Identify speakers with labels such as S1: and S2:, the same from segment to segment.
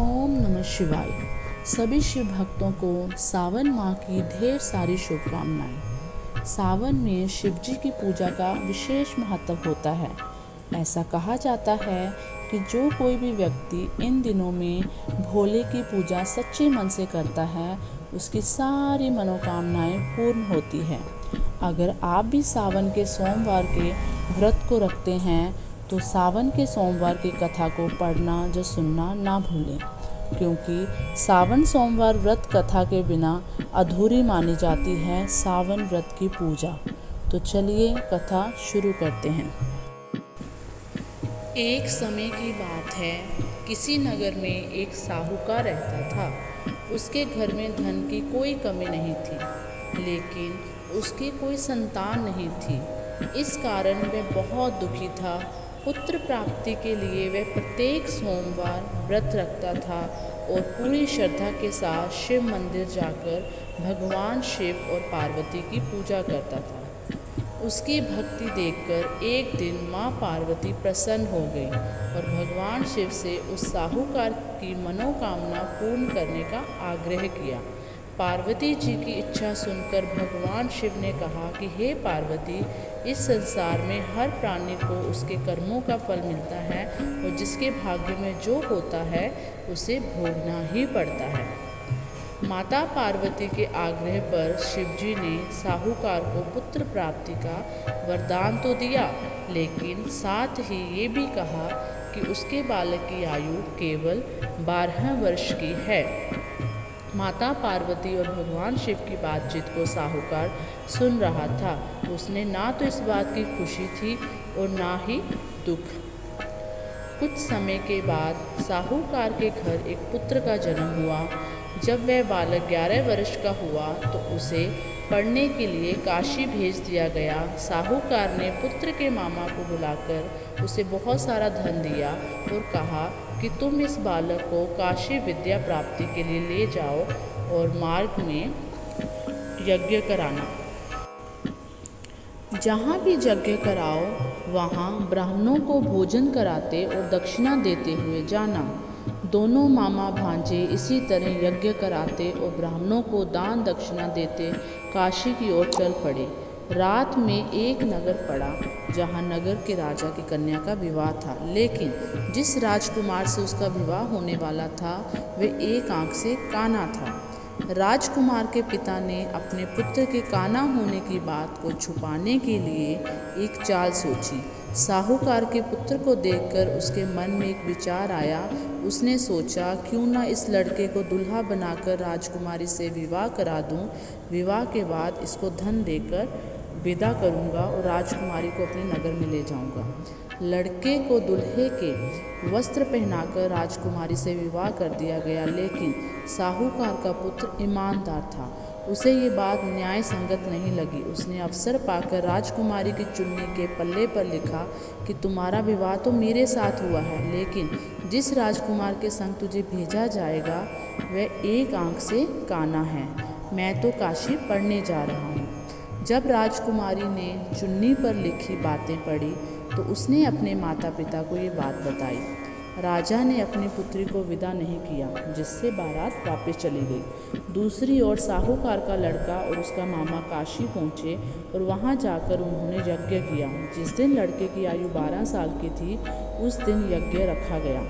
S1: ओम नमः शिवाय। सभी शिव भक्तों को सावन माह की ढेर सारी शुभकामनाएं। सावन में शिव जी की पूजा का विशेष महत्व होता है। ऐसा कहा जाता है कि जो कोई भी व्यक्ति इन दिनों में भोले की पूजा सच्चे मन से करता है, उसकी सारी मनोकामनाएं पूर्ण होती हैं। अगर आप भी सावन के सोमवार के व्रत को रखते हैं तो सावन के सोमवार की कथा को पढ़ना या सुनना ना भूलें, क्योंकि सावन सोमवार व्रत कथा के बिना अधूरी मानी जाती है सावन व्रत की पूजा। तो चलिए कथा शुरू करते हैं। एक समय की बात है, किसी नगर में एक साहूकार रहता था। उसके घर में धन की कोई कमी नहीं थी, लेकिन उसकी कोई संतान नहीं थी। इस कारण वह बहुत दुखी था। पुत्र प्राप्ति के लिए वह प्रत्येक सोमवार व्रत रखता था और पूरी श्रद्धा के साथ शिव मंदिर जाकर भगवान शिव और पार्वती की पूजा करता था। उसकी भक्ति देखकर एक दिन माँ पार्वती प्रसन्न हो गई और भगवान शिव से उस साहूकार की मनोकामना पूर्ण करने का आग्रह किया। पार्वती जी की इच्छा सुनकर भगवान शिव ने कहा कि हे पार्वती, इस संसार में हर प्राणी को उसके कर्मों का फल मिलता है और जिसके भाग्य में जो होता है उसे भोगना ही पड़ता है। माता पार्वती के आग्रह पर शिवजी ने साहूकार को पुत्र प्राप्ति का वरदान तो दिया, लेकिन साथ ही ये भी कहा कि उसके बालक की आयु केवल 12 वर्ष की है। माता पार्वती और भगवान शिव की बातचीत को साहूकार सुन रहा था। उसने ना तो इस बात की खुशी थी और ना ही दुख। कुछ समय के बाद साहूकार के घर एक पुत्र का जन्म हुआ। जब वह बालक 11 वर्ष का हुआ तो उसे पढ़ने के लिए काशी भेज दिया गया। साहूकार ने पुत्र के मामा को बुलाकर उसे बहुत सारा धन दिया और कहा कि तुम इस बालक को काशी विद्या प्राप्ति के लिए ले जाओ और मार्ग में यज्ञ कराना। जहाँ भी यज्ञ कराओ वहाँ ब्राह्मणों को भोजन कराते और दक्षिणा देते हुए जाना। दोनों मामा भांजे इसी तरह यज्ञ कराते और ब्राह्मणों को दान दक्षिणा देते काशी की ओर चल पड़े। रात में एक नगर पड़ा जहाँ नगर के राजा की कन्या का विवाह था, लेकिन जिस राजकुमार से उसका विवाह होने वाला था वह एक आंख से काना था। राजकुमार के पिता ने अपने पुत्र के काना होने की बात को छुपाने के लिए एक चाल सोची। साहूकार के पुत्र को देखकर उसके मन में एक विचार आया। उसने सोचा, क्यों ना इस लड़के को दुल्हा बनाकर राजकुमारी से विवाह करा दूं। विवाह के बाद इसको धन देकर विदा करूंगा और राजकुमारी को अपने नगर में ले जाऊंगा। लड़के को दूल्हे के वस्त्र पहनाकर राजकुमारी से विवाह कर दिया गया, लेकिन साहूकार का पुत्र ईमानदार था। उसे ये बात न्याय संगत नहीं लगी। उसने अवसर पाकर राजकुमारी की चुन्नी के पल्ले पर लिखा कि तुम्हारा विवाह तो मेरे साथ हुआ है, लेकिन जिस राजकुमार के संग तुझे भेजा जाएगा वह एक आंख से काना है। मैं तो काशी पढ़ने जा रहा हूँ। जब राजकुमारी ने चुन्नी पर लिखी बातें पढ़ी तो उसने अपने माता पिता को ये बात बताई। राजा ने अपनी पुत्री को विदा नहीं किया, जिससे बारात वापस चली गई। दूसरी ओर साहूकार का लड़का और उसका मामा काशी पहुँचे और वहाँ जाकर उन्होंने यज्ञ किया। जिस दिन लड़के की आयु 12 साल की थी उस दिन यज्ञ रखा गया।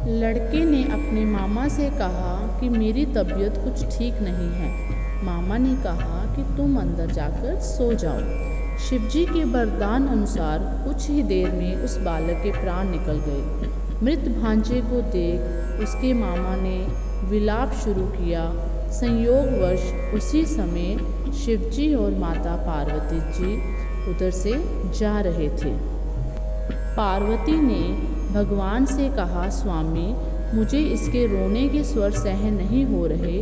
S1: लड़के ने अपने मामा से कहा कि मेरी तबीयत कुछ ठीक नहीं है। मामा ने कहा कि तुम अंदर जाकर सो जाओ। शिवजी के वरदान अनुसार कुछ ही देर में उस बालक के प्राण निकल गए। मृत भांजे को देख उसके मामा ने विलाप शुरू किया। संयोगवश उसी समय शिवजी और माता पार्वती जी उधर से जा रहे थे। पार्वती ने भगवान से कहा, स्वामी, मुझे इसके रोने के स्वर सहन नहीं हो रहे।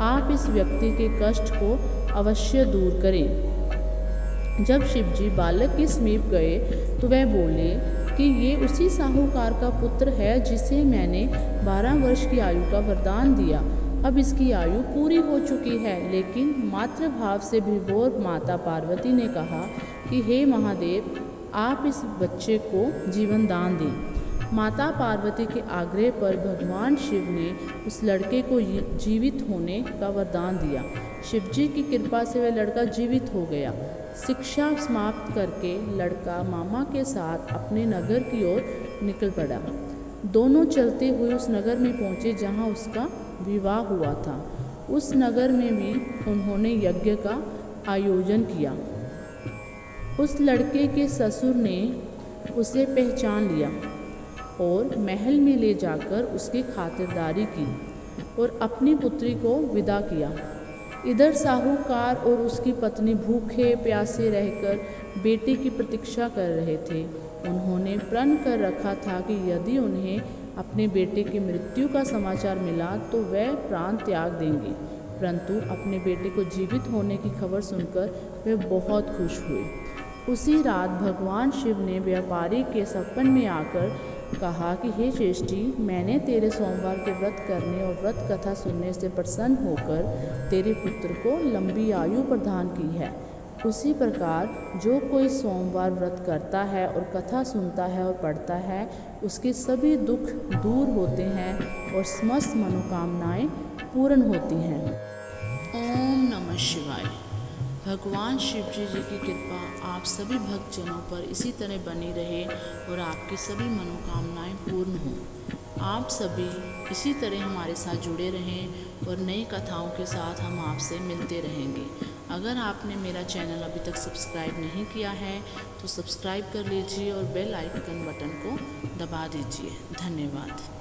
S1: आप इस व्यक्ति के कष्ट को अवश्य दूर करें। जब शिवजी बालक के समीप गए तो वह बोले कि ये उसी साहूकार का पुत्र है जिसे मैंने 12 वर्ष की आयु का वरदान दिया। अब इसकी आयु पूरी हो चुकी है। लेकिन मातृभाव से विभोर माता पार्वती ने कहा कि हे महादेव, आप इस बच्चे को जीवन दान दें। माता पार्वती के आग्रह पर भगवान शिव ने उस लड़के को जीवित होने का वरदान दिया। शिव जी की कृपा से वह लड़का जीवित हो गया। शिक्षा समाप्त करके लड़का मामा के साथ अपने नगर की ओर निकल पड़ा। दोनों चलते हुए उस नगर में पहुँचे जहाँ उसका विवाह हुआ था। उस नगर में भी उन्होंने यज्ञ का आयोजन किया। उस लड़के के ससुर ने उसे पहचान लिया और महल में ले जाकर उसकी खातिरदारी की और अपनी पुत्री को विदा किया। इधर साहूकार और उसकी पत्नी भूखे प्यासे रहकर बेटे की प्रतीक्षा कर रहे थे। उन्होंने प्रण कर रखा था कि यदि उन्हें अपने बेटे की मृत्यु का समाचार मिला तो वह प्राण त्याग देंगे, परंतु अपने बेटे को जीवित होने की खबर सुनकर वे बहुत खुश हुए। उसी रात भगवान शिव ने व्यापारी के सपन में आकर कहा कि हे श्रेष्ठी, मैंने तेरे सोमवार के व्रत करने और व्रत कथा सुनने से प्रसन्न होकर तेरे पुत्र को लंबी आयु प्रदान की है। उसी प्रकार जो कोई सोमवार व्रत करता है और कथा सुनता है और पढ़ता है, उसके सभी दुख दूर होते हैं और समस्त मनोकामनाएं पूर्ण होती हैं। ओम नमः शिवाय। भगवान शिव जी की कृपा आप सभी भक्तजनों पर इसी तरह बनी रहे और आपकी सभी मनोकामनाएं पूर्ण हों। आप सभी इसी तरह हमारे साथ जुड़े रहें और नई कथाओं के साथ हम आपसे मिलते रहेंगे। अगर आपने मेरा चैनल अभी तक सब्सक्राइब नहीं किया है तो सब्सक्राइब कर लीजिए और बेल आइकन बटन को दबा दीजिए। धन्यवाद।